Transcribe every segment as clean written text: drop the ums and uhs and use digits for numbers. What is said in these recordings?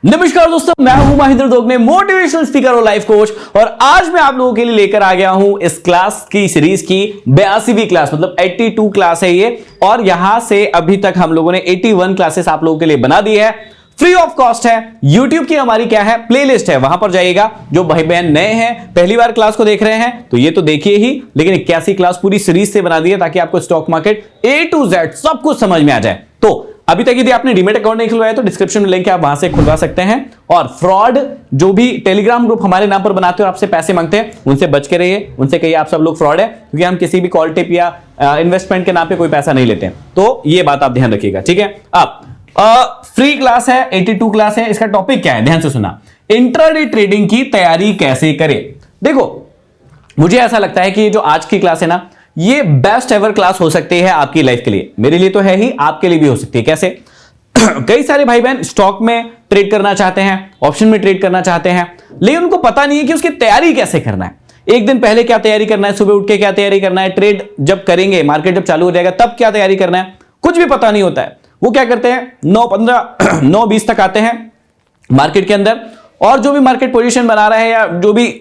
नमस्कार दोस्तों, मैं हूं महेंद्र दोगने, मोटिवेशनल स्पीकर और लाइफ कोच। और आज मैं आप लोगों के लिए लेकर आ गया हूं इस क्लास की सीरीज की 82वीं क्लास, मतलब 82 क्लास है ये। और यहां से अभी तक हम लोगों ने 81 क्लासेस आप लोगों के लिए बना दी है, फ्री ऑफ कॉस्ट है। YouTube की हमारी क्या है, प्लेलिस्ट है, वहां पर जाइएगा। जो भाई बहन नए हैं, पहली बार क्लास को देख रहे हैं, तो ये तो देखिए ही, लेकिन 81 क्लास पूरी सीरीज से बना दी है ताकि आपको stock market A to Z सब कुछ समझ में आ जाए। तो अभी तक यदि आपने डीमेट अकाउंट नहीं खुलवाया तो डिस्क्रिप्शन में लिंक है, आप वहां से खुलवा सकते हैं। और फ्रॉड जो भी टेलीग्राम ग्रुप हमारे नाम पर बनाते हो, आपसे पैसे मांगते हैं, उनसे बच के रहिए। उनसे कहिए आप सब लोग फ्रॉड है, क्योंकि हम किसी भी कॉल टिप या इन्वेस्टमेंट के नाम पे कोई पैसा नहीं लेते हैं। तो ये बात आप ध्यान रखिएगा, ठीक है। अब फ्री क्लास है, 82 क्लास है। इसका टॉपिक क्या है, ध्यान से सुना। इंट्राडे ट्रेडिंग की तैयारी कैसे करें। देखो, मुझे ऐसा लगता है कि जो आज की क्लास है ना, ये बेस्ट एवर क्लास हो सकती है आपकी लाइफ के लिए। मेरे लिए तो है ही, आपके लिए भी हो सकती है। कैसे? कई सारे भाई बहन स्टॉक में ट्रेड करना चाहते हैं, ऑप्शन में ट्रेड करना चाहते हैं, लेकिन उनको पता नहीं है कि उसकी तैयारी कैसे करना है। एक दिन पहले क्या तैयारी करना है, सुबह उठ के क्या तैयारी करना है, ट्रेड जब करेंगे, मार्केट जब चालू हो जाएगा तब क्या तैयारी करना है, कुछ भी पता नहीं होता है। वो क्या करते हैं, 9:15 9:20 तक आते हैं मार्केट के अंदर, और जो भी मार्केट पोजीशन बना रहा है या जो भी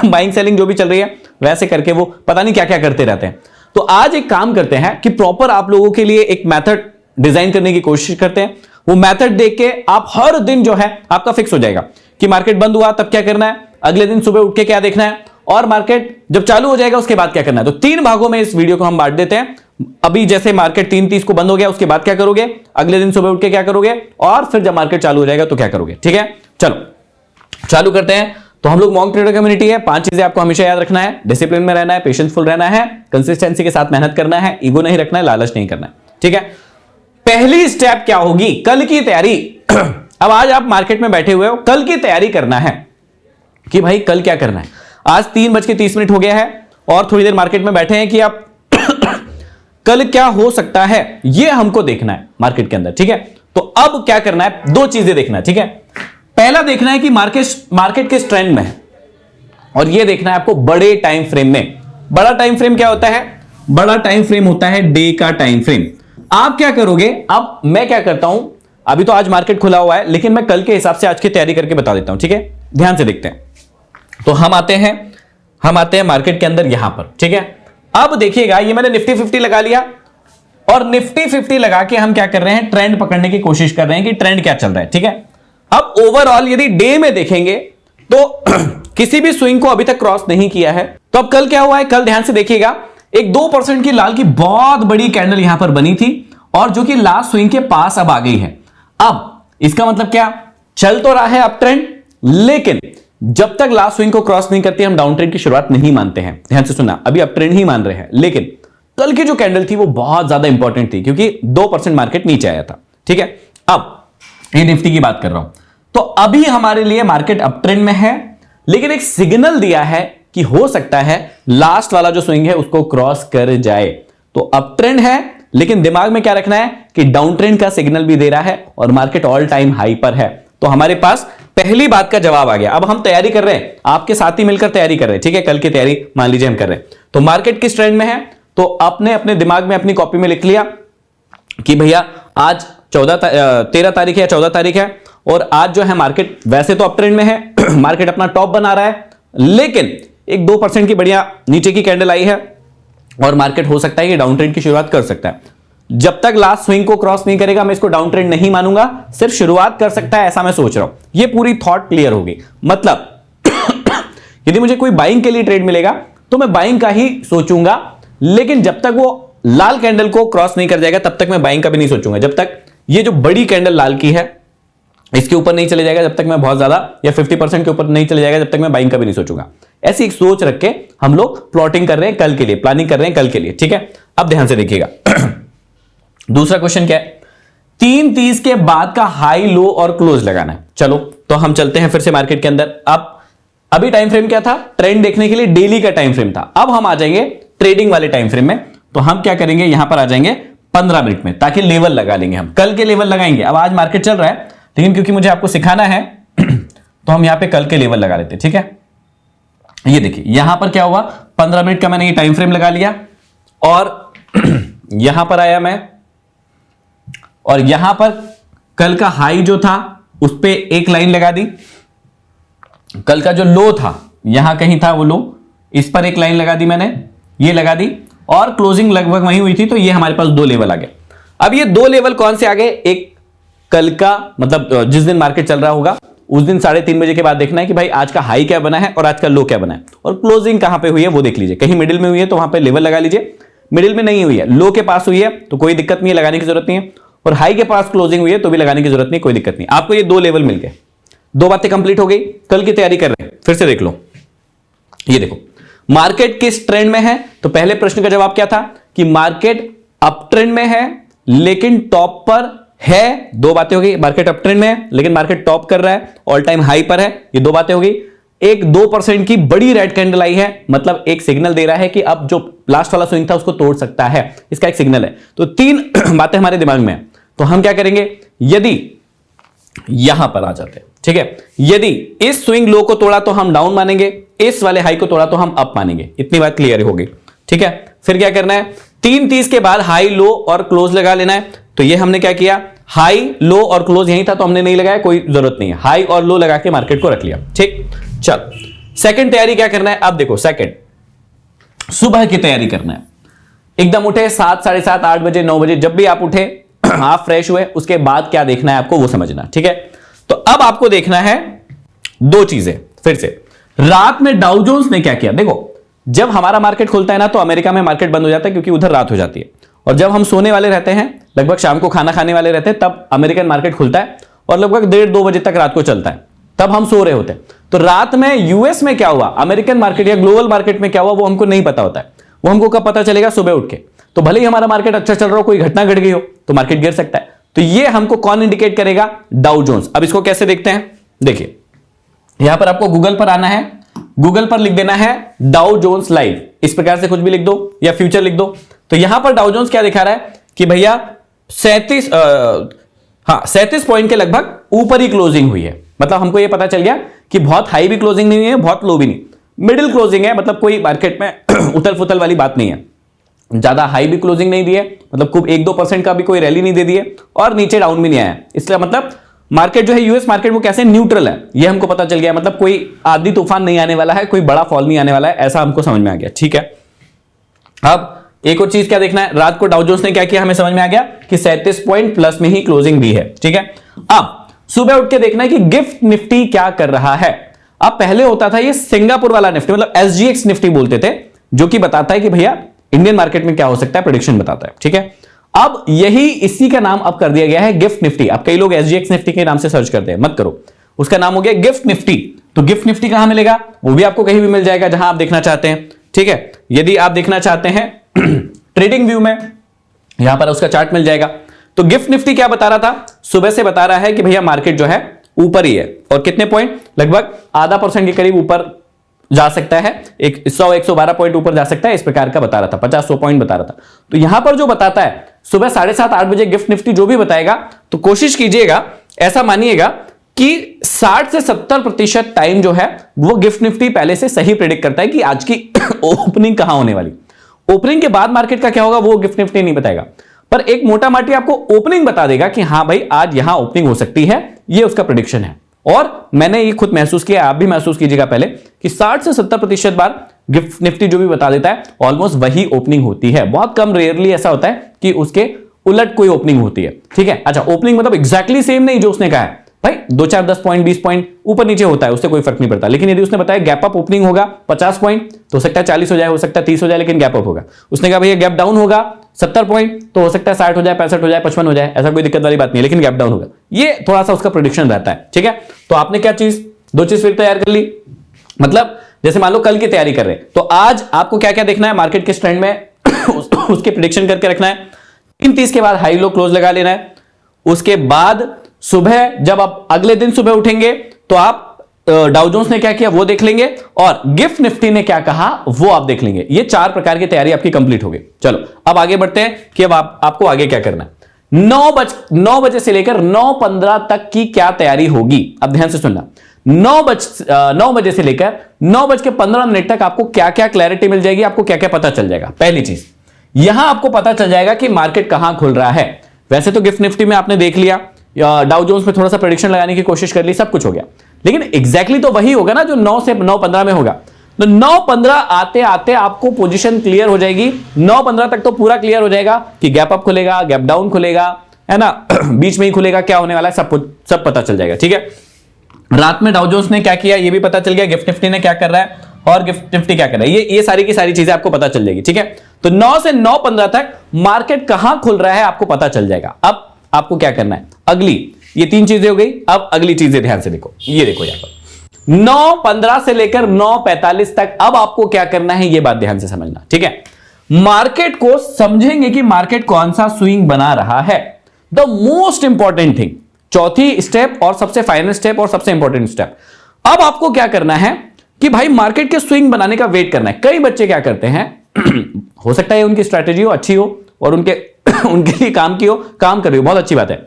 बाइंग सेलिंग जो भी चल रही है, वैसे करके वो पता नहीं क्या क्या करते रहते हैं। तो आज एक काम करते हैं कि प्रॉपर आप लोगों के लिए एक मेथड डिजाइन करने की कोशिश करते हैं। वो मेथड देख के आप हर दिन जो है आपका फिक्स हो जाएगा कि मार्केट बंद हुआ तब क्या करना है, अगले दिन सुबह उठ के क्या देखना है, और मार्केट जब चालू हो जाएगा उसके बाद क्या करना है। तो 3 भागों में इस वीडियो को हम बांट देते हैं। अभी जैसे मार्केट 3:30 को बंद हो गया, उसके बाद क्या करोगे, अगले दिन सुबह उठ के क्या करोगे, और फिर जब मार्केट चालू हो जाएगा तो क्या करोगे। ठीक है, चलो चालू करते हैं। तो हम लोग मॉन्क ट्रेडर कम्युनिटी है। 5 चीजें आपको हमेशा याद रखना है। डिसिप्लिन में रहना है, पेशेंसफुल रहना है, कंसिस्टेंसी के साथ मेहनत करना है, ईगो नहीं रखना है, लालच नहीं करना है। ठीक है, पहली स्टेप क्या होगी, कल की तैयारी। अब आज आप मार्केट में बैठे हुए हो, कल की तैयारी करना है कि भाई कल क्या करना है। आज 3:30 हो गया है और थोड़ी देर मार्केट में बैठे हैं कि आप कल क्या हो सकता है, यह हमको देखना है मार्केट के अंदर। ठीक है, तो अब क्या करना है, 2 चीजें देखना है। ठीक है, पहला देखना है कि मार्केट किस ट्रेंड में है, और यह देखना है आपको बड़े टाइम फ्रेम में। बड़ा टाइम फ्रेम क्या होता है, बड़ा टाइम फ्रेम होता है डे का टाइम फ्रेम। आप क्या करोगे, अब मैं क्या करता हूं, अभी तो आज मार्केट खुला हुआ है, लेकिन मैं कल के हिसाब से आज की तैयारी करके बता देता हूं। ठीक है, ध्यान से देखते हैं। तो हम आते हैं मार्केट के अंदर यहां पर। ठीक है, अब देखिएगा, ये मैंने निफ्टी 50 लगा लिया, और निफ्टी 50 लगा के हम क्या कर रहे हैं, ट्रेंड पकड़ने की कोशिश कर रहे हैं कि ट्रेंड क्या चल रहा है। ठीक है, अब ओवरऑल यदि डे में देखेंगे तो किसी भी स्विंग को अभी तक क्रॉस नहीं किया है। तो अब कल क्या हुआ है, कल ध्यान से देखिएगा, एक 2% की लाल की बहुत बड़ी कैंडल यहां पर बनी थी, और जो कि लास्ट स्विंग के पास अब आ गई है। अब इसका मतलब क्या, चल तो रहा है अप ट्रेंड, लेकिन जब तक लास्ट स्विंग को क्रॉस नहीं करती हम डाउन ट्रेंड की शुरुआत नहीं मानते हैं। ध्यान से सुनना, अभी अप ट्रेंड ही मान रहे हैं, लेकिन कल की जो कैंडल थी वो बहुत ज्यादा इंपॉर्टेंट थी, क्योंकि 2% मार्केट नीचे आया था। ठीक है, अब ये निफ्टी की बात कर रहा हूं। तो अभी हमारे लिए मार्केट अप ट्रेंड में है, लेकिन एक सिग्नल दिया है कि हो सकता है लास्ट वाला जो स्विंग है उसको क्रॉस कर जाए। तो अप ट्रेंड है, लेकिन दिमाग में क्या रखना है कि डाउन ट्रेंड का सिग्नल भी दे रहा है, और मार्केट ऑल टाइम हाई पर है। तो हमारे पास पहली बात का जवाब आ गया। अब हम तैयारी कर रहे हैं, आपके साथ ही मिलकर तैयारी कर रहे हैं। ठीक है, कल की तैयारी मान लीजिए हम कर रहे हैं। तो मार्केट किस ट्रेंड में है, तो आपने अपने दिमाग में अपनी कॉपी में लिख लिया कि भैया आज 13 तारीख है या 14 तारीख है, और आज जो है मार्केट वैसे तो अप ट्रेंड में है, मार्केट अपना टॉप बना रहा है, लेकिन एक 2% की बढ़िया नीचे की कैंडल आई है, और मार्केट हो सकता है कि डाउन ट्रेंड की शुरुआत कर सकता है। जब तक लास्ट स्विंग को क्रॉस नहीं करेगा मैं इसको डाउन ट्रेंड नहीं मानूंगा, सिर्फ शुरुआत कर सकता है, ऐसा मैं सोच रहा हूं। ये पूरी थॉट क्लियर होगी। मतलब यदि मुझे कोई बाइंग के लिए ट्रेड मिलेगा तो मैं बाइंग का ही सोचूंगा, लेकिन जब तक वो लाल कैंडल को क्रॉस नहीं कर जाएगा तब तक मैं बाइंग का भी नहीं सोचूंगा। जब तक ये जो बड़ी कैंडल लाल की है इसके ऊपर नहीं चले जाएगा, जब तक मैं बहुत ज्यादा या 50% के ऊपर नहीं चले जाएगा, जब तक मैं बाइंग का भी नहीं सोचूंगा। ऐसी एक सोच रख के हम लोग प्लॉटिंग कर रहे हैं कल के लिए, प्लानिंग कर रहे हैं कल के लिए। ठीक है, अब ध्यान से देखिएगा। दूसरा क्वेश्चन क्या है, 3:30 के बाद का हाई लो और क्लोज लगाना है। चलो तो हम चलते हैं फिर से मार्केट के अंदर। अब अभी टाइम फ्रेम क्या था, ट्रेंड देखने के लिए डेली का टाइम फ्रेम था। अब हम आ जाएंगे ट्रेडिंग वाले टाइम फ्रेम में। तो हम क्या करेंगे, यहां पर आ जाएंगे 15 मिनट में, ताकि लेवल लगा लेंगे। हम कल के लेवल लगाएंगे। अब आज मार्केट चल रहा है, लेकिन क्योंकि मुझे आपको सिखाना है तो हम यहां पे कल के लेवल लगा लेते हैं। ठीक है, ये देखिए यहां पर क्या हुआ, 15 मिनट का मैंने ये टाइम फ्रेम लगा लिया, और यहां पर आया मैं, और यहां पर कल का हाई जो था उस पे एक लाइन लगा दी, कल का जो लो था यहां कहीं था वो लो, इस पर एक लाइन लगा दी मैंने, ये लगा दी, और क्लोजिंग लगभग वहीं हुई थी, तो ये हमारे पास 2 लेवल आ गए। अब ये 2 लेवल कौन से आ गए, एक कल का मतलब जिस दिन मार्केट चल रहा होगा उस दिन 3:30 बजे के बाद देखना है कि भाई आज का हाई क्या बना है और आज का लो क्या बना है, और क्लोजिंग कहां पे हुई है वो देख लीजिए। कहीं मिडिल में हुई है तो वहां पे लेवल लगा लीजिए, मिडिल में नहीं हुई है, लो के पास हुई है तो कोई दिक्कत नहीं है, लगाने की जरूरत नहीं है, और हाई के पास क्लोजिंग हुई है तो भी लगाने की जरूरत नहीं, कोई दिक्कत नहीं। आपको ये 2 लेवल मिल गए, 2 बातें कंप्लीट हो गई। कल की तैयारी कर रहे हैं, फिर से देख लो। ये देखो मार्केट किस ट्रेंड में है, तो पहले प्रश्न का जवाब क्या था कि मार्केट अप ट्रेंड में है लेकिन टॉप पर है। 2 बातें हो गई, मार्केट अप ट्रेंड में है लेकिन मार्केट टॉप कर रहा है, ऑल टाइम हाई पर है, ये 2 बातें हो गई। एक 2% की बड़ी रेड कैंडल आई है, मतलब एक सिग्नल दे रहा है कि अब जो लास्ट वाला स्विंग था उसको तोड़ सकता है, इसका एक सिग्नल है। तो 3 बातें हमारे दिमाग में है, तो हम क्या करेंगे, यदि यहां पर आ जाते हैं, ठीक है, यदि इस स्विंग लो को तोड़ा तो हम डाउन मानेंगे, इस वाले हाई को तोड़ा तो हम अप मानेंगे। इतनी बात क्लियर हो गई, ठीक है। फिर क्या करना है, 3:30 के बाद हाई लो और क्लोज लगा लेना है। तो ये हमने क्या किया, हाई लो और क्लोज यही था तो हमने नहीं लगाया, कोई जरूरत नहीं है, हाई और लो लगा के मार्केट को रख लिया, ठीक। चल सेकंड तैयारी क्या करना है, अब देखो सेकंड सुबह की तैयारी करना है। एकदम उठे 7, 7:30, 8 बजे, 9 बजे, जब भी आप उठे आप फ्रेश हुए, उसके बाद क्या देखना है आपको वो समझना, ठीक है। तो अब आपको देखना है 2 चीजें। फिर से रात में डाउ जोन्स ने क्या किया, देखो जब हमारा मार्केट खुलता है ना तो अमेरिका में मार्केट बंद हो जाता है क्योंकि उधर रात हो जाती है, और जब हम सोने वाले रहते हैं, लगभग शाम को खाना खाने वाले रहते हैं, तब अमेरिकन मार्केट खुलता है और लगभग 1:30-2 बजे तक रात को चलता है, तब हम सो रहे होते हैं। तो रात में यूएस में क्या हुआ, अमेरिकन मार्केट या ग्लोबल मार्केट में क्या हुआ वो हमको नहीं पता होता है, वो हमको कब पता चलेगा, सुबह उठ के। तो भले ही हमारा मार्केट अच्छा चल रहा हो, कोई घटना घट गई हो तो मार्केट गिर सकता है। तो ये हमको कौन इंडिकेट करेगा, डाउ जोन्स। अब इसको कैसे देखते हैं, देखिए यहां पर आपको गूगल पर आना है, गूगल पर लिख देना है डाउ जोन्स लाइव, इस प्रकार से कुछ भी लिख दो या फ्यूचर लिख दो। तो यहां पर डाउ जोन्स क्या दिखा रहा है कि भैया 37 पॉइंट के लगभग ऊपर ही क्लोजिंग हुई है। मतलब हमको यह पता चल गया कि बहुत हाई भी क्लोजिंग नहीं है, बहुत लो भी नहीं, मिडिल क्लोजिंग है। मतलब कोई मार्केट में उथल फुथल वाली बात नहीं है, ज्यादा हाई भी क्लोजिंग नहीं दी है, मतलब खूब 1-2% का भी कोई रैली नहीं दे दी है, और नीचे डाउन भी नहीं आया। इसलिए मतलब मार्केट जो है यूएस मार्केट वो कैसे न्यूट्रल है, ये हमको पता चल गया। मतलब कोई आंधी तूफान नहीं आने वाला है, कोई बड़ा फॉल नहीं आने वाला है, ऐसा हमको समझ में आ गया, ठीक है। अब एक और चीज क्या देखना है, रात को डाउ जोन्स ने क्या किया हमें समझ में आ गया कि 37 पॉइंट प्लस में ही क्लोजिंग दी है, ठीक है। अब सुबह उठ के देखना है कि गिफ्ट निफ्टी क्या कर रहा है। अब पहले होता था ये सिंगापुर वाला निफ्टी, मतलब एसजीएक्स निफ्टी बोलते थे, जो कि बताता है कि भैया इंडियन मार्केट में क्या हो सकता है, प्रेडिक्शन बताता है, ठीक है। अब यही इसी का नाम अब कर दिया गया है गिफ्ट निफ्टी। अब कई लोग एसजीएक्स निफ्टी के नाम से सर्च करते हैं, मत करो, उसका नाम हो गया गिफ्ट निफ्टी। तो गिफ्ट निफ्टी कहां मिलेगा, वो भी आपको कहीं भी मिल जाएगा जहां आप देखना चाहते हैं, ठीक है। यदि आप देखना चाहते हैं ट्रेडिंग व्यू में, यहां पर उसका चार्ट मिल जाएगा। तो गिफ्ट निफ्टी क्या बता रहा था, सुबह से बता रहा है कि भैया मार्केट जो है ऊपर ही है, और कितने पॉइंट, लगभग 0.5% के करीब ऊपर जा सकता है, 100-112 पॉइंट ऊपर जा सकता है, इस प्रकार का बता रहा था, 50-100 पॉइंट बता रहा था। तो यहां पर जो बताता है सुबह 7:30-8 बजे गिफ्ट निफ्टी जो भी बताएगा, तो कोशिश कीजिएगा, ऐसा मानिएगा कि 60 से 70% टाइम जो है वो गिफ्ट निफ्टी पहले से सही प्रेडिक्ट करता है कि आज की ओपनिंग कहां होने वाली। ओपनिंग के बाद मार्केट का क्या होगा वो गिफ्ट निफ्टी नहीं बताएगा, पर एक मोटा माटी आपको ओपनिंग बता देगा कि हां भाई आज यहां ओपनिंग हो सकती है, ये उसका प्रेडिक्शन है। और मैंने ये खुद महसूस किया, आप भी महसूस कीजिएगा पहले, कि 60 से 70% बार गिफ्ट निफ्टी जो भी बता देता है ऑलमोस्ट वही ओपनिंग होती है। बहुत कम रेयरली ऐसा होता है कि उसके उलट कोई ओपनिंग होती है, ठीक है। अच्छा, ओपनिंग मतलब एग्जैक्टली सेम नहीं जो उसने कहा है, भाई 2-4, 10 पॉइंट, 20 पॉइंट ऊपर नीचे होता है, उससे कोई फर्क नहीं पड़ता। लेकिन यदि उसने बताया गैप अप ओपनिंग होगा 50 पॉइंट, तो हो सकता है 40 हो जाए, हो सकता है 30 हो जाए, लेकिन गैप अप होगा। उसने कहा भैया गैप डाउन होगा 70 पॉइंट, तो हो सकता है 60 हो जाए, 65 हो जाए, 55 हो जाए, ऐसा कोई दिक्कत वाली बात नहीं है, लेकिन गैप डाउन होगा। ये थोड़ा सा उसका प्रेडिक्शन रहता है, ठीक है। तो आपने क्या चीज, 2 चीज फिर तैयार कर ली। मतलब जैसे मान लो कल की तैयारी कर रहे हैं, तो आज आपको क्या क्या देखना है, मार्केट के ट्रेंड में उसके प्रेडिक्शन करके रखना है। 3:30 के बाद हाई लो क्लोज लगा लेना है। उसके बाद सुबह जब आप अगले दिन सुबह उठेंगे तो आप डाउ जोन्स ने क्या किया वो देख लेंगे, और गिफ्ट निफ्टी ने क्या कहा वो आप देख लेंगे। ये 4 प्रकार की तैयारी आपकी कंप्लीट हो गई। चलो अब आगे बढ़ते हैं कि अब आपको आगे क्या करना है। 9 बजे से लेकर 9:15 तक की क्या तैयारी होगी, अब ध्यान से सुनना। 9 बजे से लेकर 9:15 तक आपको क्या क्या क्लैरिटी मिल जाएगी, आपको क्या क्या पता चल जाएगा। पहली चीज, यहां आपको पता चल जाएगा कि मार्केट कहां खुल रहा है। वैसे तो गिफ्ट निफ्टी में आपने देख लिया डाउ जोन्स में थोड़ा सा प्रेडिक्शन लगाने की कोशिश कर ली, सब कुछ हो गया, लेकिन एग्जैक्टली तो वही होगा ना जो 9 से 9:15 में होगा। तो 9:15 आते आते आपको पोजीशन क्लियर हो जाएगी। 9:15 तक तो पूरा क्लियर हो जाएगा कि गैप अप खुलेगा, गैप डाउन खुलेगा, है ना, बीच में ही खुलेगा, क्या होने वाला है सब पता चल जाएगा। ठीक है, रात में डाउ जोन्स ने क्या किया ये भी पता चल गया, गिफ्ट निफ्टी ने क्या कर रहा है और गिफ्ट निफ्टी क्या कर रहा है, ये सारी की सारी चीजें आपको पता चल जाएगी। ठीक है, तो 9 से 9:15 तक मार्केट कहां खुल रहा है आपको पता चल जाएगा। अब आपको क्या करना है, अगली ये 3 चीजें हो गई, अब अगली चीजें ध्यान से देखो, ये देखो यहां पर 9:15 से लेकर 9:45 तक अब आपको क्या करना है, ये बात ध्यान से समझना। ठीक है, मार्केट को समझेंगे कि मार्केट कौन सा स्विंग बना रहा है, द मोस्ट इंपॉर्टेंट थिंग, चौथी स्टेप और सबसे फाइनल स्टेप और सबसे इंपॉर्टेंट स्टेप। अब आपको क्या करना है कि भाई मार्केट के स्विंग बनाने का वेट करना है। कई बच्चे क्या करते हैं हो सकता है उनकी स्ट्रैटेजी हो अच्छी हो और उनके लिए काम की हो, काम कर रही हो, बहुत अच्छी बात है।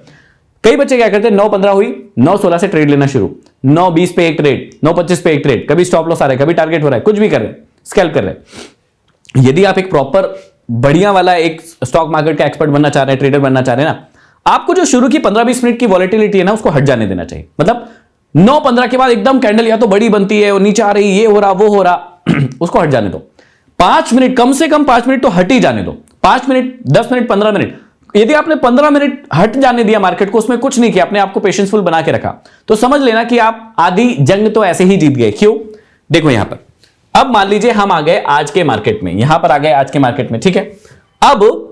कई बच्चे क्या करते हैं 9:15 हुई, 9:16 से ट्रेड लेना शुरू, 9:20 पे एक ट्रेड, 9:25 पे एक ट्रेड, कभी स्टॉप लॉस आ रहा है, कभी टारगेट हो रहा है, कुछ भी कर रहे हैं, स्कैल्प कर रहे हैं। यदि आप एक प्रॉपर बढ़िया वाला एक स्टॉक मार्केट का एक्सपर्ट बनना चाह रहे हैं, ट्रेडर बनना चाह रहे हैं ना, आपको जो शुरू की 15-20 मिनट की वॉलेटिलिटी है ना उसको हट जाने देना चाहिए। मतलब 9:15 के बाद एकदम कैंडल या तो बड़ी बनती है और नीचे आ रही, ये हो रहा वो हो रहा उसको हट जाने दो। 5 मिनट, कम से कम 5 मिनट तो हट ही जाने दो। 5 मिनट, 10 मिनट, 15 मिनट, यदि आपने 15 मिनट हट जाने दिया मार्केट को, उसमें कुछ नहीं किया, अपने आप को पेशेंसफुल बना के रखा, तो समझ लेना कि आप आधी जंग तो ऐसे ही जीत गए। क्यों? देखो यहां पर, अब मान लीजिए हम आ गए आज के मार्केट में, यहां पर आ गए आज के मार्केट में। ठीक है, अब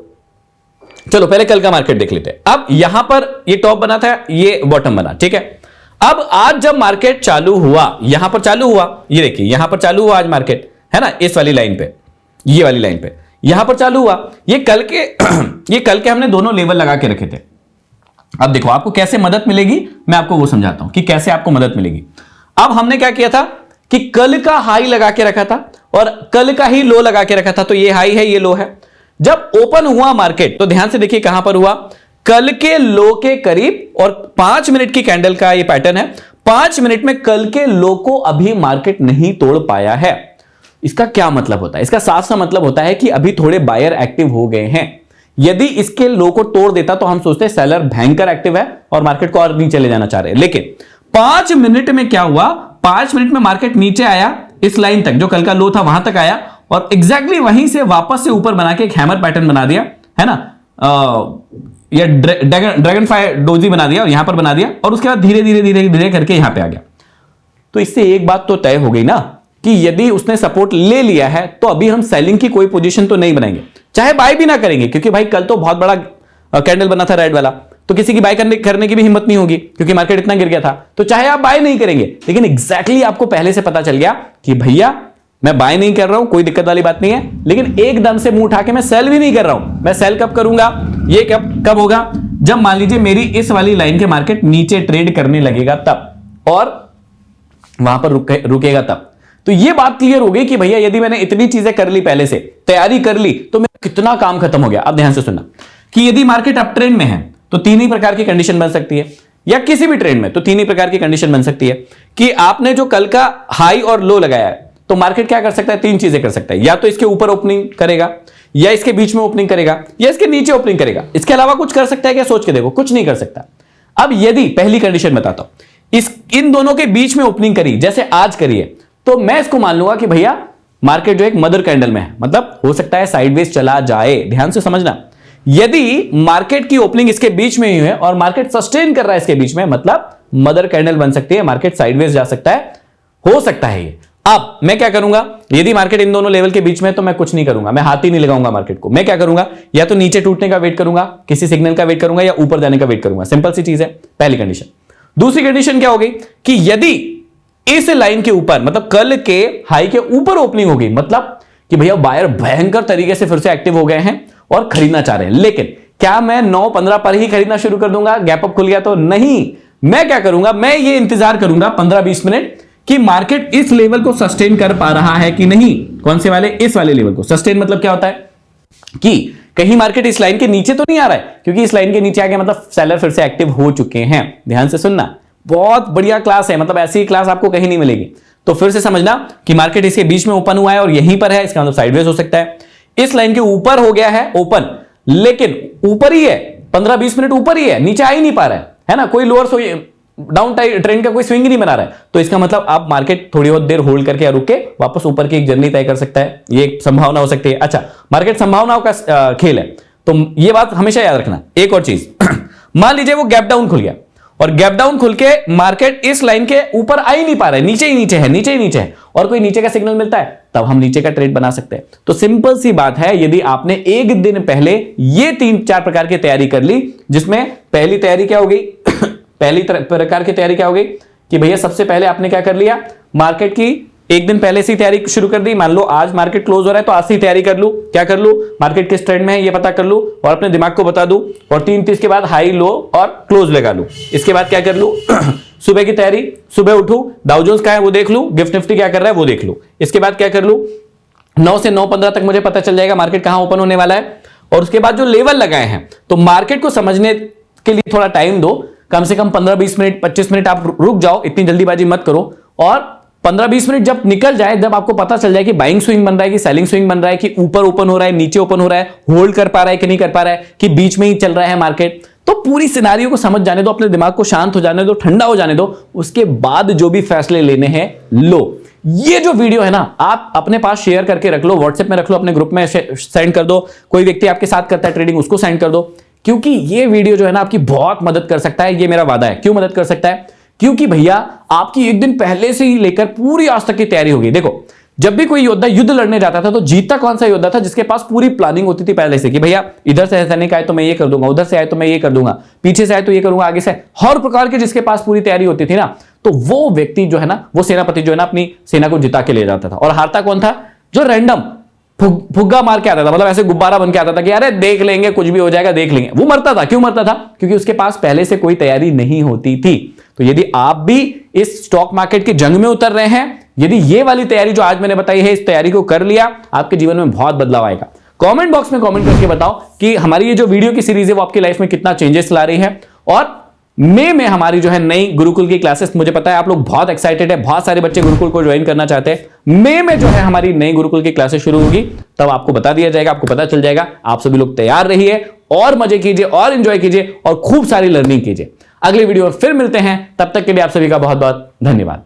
चलो पहले कल का मार्केट देख लेते हैं। अब यहां पर ये टॉप बना था, ये बॉटम बना। ठीक है, अब आज जब मार्केट चालू हुआ, यहां पर चालू हुआ, ये देखिए यहां पर चालू हुआ आज मार्केट, है ना, इस वाली लाइन पे, ये वाली लाइन पे यहां पर चालू हुआ। ये कल के हमने दोनों लेवल लगा के रखे थे। अब देखो आपको कैसे मदद मिलेगी, मैं आपको वो समझाता हूं कि कैसे आपको मदद मिलेगी। अब हमने क्या किया था कि कल का हाई लगा के रखा था और कल का ही लो लगा के रखा था, तो ये हाई है, ये लो है। जब ओपन हुआ मार्केट तो ध्यान से देखिए कहां पर हुआ, कल के लो के करीब, और 5 मिनट की कैंडल का ये पैटर्न है। 5 मिनट में कल के लो को अभी मार्केट नहीं तोड़ पाया है। इसका क्या मतलब होता है? इसका साफ सा मतलब होता है कि अभी थोड़े बायर एक्टिव हो गए हैं। यदि इसके लो को तोड़ देता तो हम सोचते हैं सेलर भयंकर एक्टिव है और मार्केट को और नीचे ले जाना चाह रहे हैं, लेकिन 5 मिनट में क्या हुआ, 5 मिनट में मार्केट नीचे आया, इस लाइन तक जो कल का लो था वहां तक आया और एग्जैक्टली वहीं से वापस से ऊपर बना के एक हैमर पैटर्न बना दिया, है ना, या ड्रैगन फ्लाई डोजी बना दिया और यहां पर बना दिया और उसके बाद धीरे धीरे धीरे धीरे करके यहां पे आ गया। तो इससे एक बात तो तय हो गई ना कि यदि उसने सपोर्ट ले लिया है तो अभी हम सेलिंग की कोई पोजीशन तो नहीं बनाएंगे, चाहे बाय भी ना करेंगे, क्योंकि भाई कल तो बहुत बड़ा कैंडल बना था रेड वाला, तो किसी की बाय करने की भी हिम्मत नहीं होगी क्योंकि मार्केट इतना गिर गया था। तो चाहे आप बाय नहीं करेंगे, लेकिन एग्जैक्टली आपको पहले से पता चल गया कि भैया मैं बाय नहीं कर रहा हूं, कोई दिक्कत वाली बात नहीं है, लेकिन एकदम से मुंह उठा के मैं सेल भी नहीं कर रहा हूं। मैं सेल कब करूंगा, ये कब होगा, जब मान लीजिए मेरी इस वाली लाइन के मार्केट नीचे ट्रेड करने लगेगा तब, और वहां पर रुकेगा तब। तो ये बात क्लियर हो गई कि भैया यदि मैंने इतनी चीजें कर ली, पहले से तैयारी कर ली, तो मेरा कितना काम खत्म हो गया। अब ध्यान से सुनना कि यदि मार्केट अप ट्रेंड में है तो 3 ही प्रकार की कंडीशन बन सकती है, या किसी भी ट्रेंड में तो 3 ही प्रकार की कंडीशन बन सकती है कि आपने जो कल का हाई और लो लगाया है, तो मार्केट क्या कर सकता है, 3 चीजें कर सकता है, या तो इसके ऊपर ओपनिंग करेगा, या इसके बीच में ओपनिंग करेगा, या इसके नीचे ओपनिंग करेगा। इसके अलावा कुछ कर सकता है क्या? सोच के देखो, कुछ नहीं कर सकता। अब यदि पहली कंडीशन बताता हूं, इन दोनों के बीच में ओपनिंग करी जैसे आज करी है, तो मैं इसको मान लूंगा कि भैया मार्केट जो एक मदर कैंडल में है, मतलब हो सकता है साइडवेज चला जाए। ध्यान से समझना, यदि मार्केट की ओपनिंग इसके बीच में ही है और मार्केट सस्टेन कर रहा है इसके बीच में, मतलब मदर कैंडल बन सकती है, मार्केट साइडवेज जा सकता है, हो सकता है ये। अब मैं क्या करूंगा, यदि मार्केट इन दोनों लेवल के बीच में, तो मैं कुछ नहीं करूंगा, मैं हाथ ही नहीं लगाऊंगा मार्केट को। मैं क्या करूंगा, या तो नीचे टूटने का वेट करूंगा, किसी सिग्नल का वेट करूंगा, या ऊपर जाने का वेट करूंगा। सिंपल सी चीज है, पहली कंडीशन। दूसरी कंडीशन क्या होगी कि यदि इस लाइन के ऊपर, मतलब कल के हाई के ऊपर ओपनिंग होगी, मतलब कि भैया बायर भयंकर तरीके से फिर से एक्टिव हो गए हैं और खरीदना चाह रहे हैं, लेकिन क्या मैं 9:15 पर ही खरीदना शुरू कर दूंगा, गैप अप खुल गया तो? नहीं, मैं क्या करूंगा, मैं ये इंतजार करूंगा 15-20 मिनट कि मार्केट इस लेवल को सस्टेन कर पा रहा है कि नहीं। कौन से वाले? इस वाले लेवल को। सस्टेन मतलब क्या होता है कि कहीं मार्केट इस लाइन के नीचे तो नहीं आ रहा है, क्योंकि इस लाइन के नीचे आ गया मतलब सेलर फिर से एक्टिव हो चुके हैं। ध्यान से सुनना, बहुत बढ़िया क्लास है, मतलब ऐसी क्लास आपको कहीं नहीं मिलेगी। तो फिर से समझना कि मार्केट इसके बीच में ओपन हुआ है और यहीं पर है, इसका मतलब साइडवेज हो सकता है। इस लाइन के ऊपर हो गया है ओपन, लेकिन ऊपर ही है, 15-20 मिनट ऊपर ही है, नीचे आ ही नहीं पा रहा है, है ना, कोई लोअर डाउन ट्रेंड का कोई स्विंग नहीं बना रहा है, तो इसका मतलब आप मार्केट थोड़ी बहुत देर होल्ड करके रुक के वापस ऊपर की एक जर्नी तय कर सकता है, ये एक संभावना हो सकती है। अच्छा, मार्केट संभावनाओं का खेल है, तो ये बात हमेशा याद रखना। एक और चीज, मान लीजिए वो गैप डाउन खुल गया और गैप डाउन खुल के मार्केट इस लाइन के ऊपर आ ही नहीं पा रहा है, नीचे ही नीचे है, नीचे ही नीचे है, और कोई नीचे का सिग्नल मिलता है, तब हम नीचे का ट्रेड बना सकते हैं। तो सिंपल सी बात है, यदि आपने एक दिन पहले ये 3-4 प्रकार की तैयारी कर ली, जिसमें पहली तैयारी क्या हो गई पहली प्रकार की तैयारी क्या हो गई कि भैया सबसे पहले आपने क्या कर लिया, मार्केट की एक दिन पहले से तैयारी शुरू कर दी। मान लो आज मार्केट क्लोज हो रहा है तो आज से तैयारी कर लूं, क्या कर लूं, मार्केट किस ट्रेंड में है ये पता कर लूं और अपने दिमाग को बता दूं, और 3:30 के बाद हाई लो और क्लोज लगा लूं। इसके बाद क्या कर लूं सुबह की तैयारी, सुबह उठूं, डाउ जोन्स क्या है वो देख लूं, गिफ्ट निफ्टी क्या कर रहा है वो देख लूं। इसके बाद क्या कर लूं, 9 से 9:15 तक मुझे पता चल जाएगा मार्केट कहां ओपन होने वाला है, और उसके बाद जो लेवल लगाए हैं, तो मार्केट को समझने के लिए थोड़ा टाइम दो, कम से कम 15-20 मिनट 25 मिनट आप रुक जाओ, इतनी जल्दीबाजी मत करो, और 15-20 मिनट जब निकल जाए, जब आपको पता चल जाए कि बाइंग स्विंग बन रहा है कि सेलिंग स्विंग बन रहा है, कि ऊपर ओपन हो रहा है, नीचे ओपन हो रहा है, होल्ड कर पा रहा है कि नहीं कर पा रहा है, कि बीच में ही चल रहा है मार्केट, तो पूरी सिनारियो को समझ जाने दो, अपने दिमाग को शांत हो जाने दो, ठंडा हो जाने दो, उसके बाद जो भी फैसले लेने हैं लो। ये जो वीडियो है ना, आप अपने पास शेयर करके रख लो, व्हाट्सएप में रख लो, अपने ग्रुप में सेंड कर दो, कोई व्यक्ति आपके साथ करता है ट्रेडिंग उसको सेंड कर दो, क्योंकि ये वीडियो जो है ना आपकी बहुत मदद कर सकता है, ये मेरा वादा है। क्यों मदद कर सकता है, क्योंकि भैया आपकी एक दिन पहले से ही लेकर पूरी आज तक की तैयारी होगी। देखो, जब भी कोई योद्धा युद्ध लड़ने जाता था तो जीतता कौन सा योद्धा था, जिसके पास पूरी प्लानिंग होती थी पहले से, कि भैया इधर से सैनिक आए तो मैं ये कर दूंगा, उधर से आए तो मैं ये कर दूंगा, पीछे से आए तो ये करूंगा, आगे से, हर प्रकार के जिसके पास पूरी तैयारी होती थी ना, तो वो व्यक्ति जो है ना, वो सेनापति जो है ना, अपनी सेना को जिता के ले जाता था। और हारता कौन था, जो रैंडम फुग्गा मार के आता था, मतलब ऐसे गुब्बारा बन के आता था कि अरे देख लेंगे, कुछ भी हो जाएगा, देख लेंगे, वो मरता था। क्यों मरता था, क्योंकि उसके पास पहले से कोई तैयारी नहीं होती थी। तो यदि आप भी इस स्टॉक मार्केट की जंग में उतर रहे हैं, यदि ये वाली तैयारी जो आज मैंने बताई है, इस तैयारी को कर लिया, आपके जीवन में बहुत बदलाव आएगा। कमेंट बॉक्स में कमेंट करके बताओ कि हमारी ये जो वीडियो की सीरीज है वो आपकी लाइफ में कितना चेंजेस ला रही है। और मई में हमारी जो है नई गुरुकुल की क्लासेस, मुझे पता है आप लोग बहुत एक्साइटेड है, बहुत सारे बच्चे गुरुकुल को ज्वाइन करना चाहते हैं। मई में जो है हमारी नई गुरुकुल की क्लासेस शुरू होगी, तब आपको बता दिया जाएगा, आपको पता चल जाएगा। आप सभी लोग तैयार रहिए और मजे कीजिए और एंजॉय कीजिए और खूब सारी लर्निंग कीजिए। अगली वीडियो में फिर मिलते हैं, तब तक के लिए आप सभी का बहुत बहुत धन्यवाद।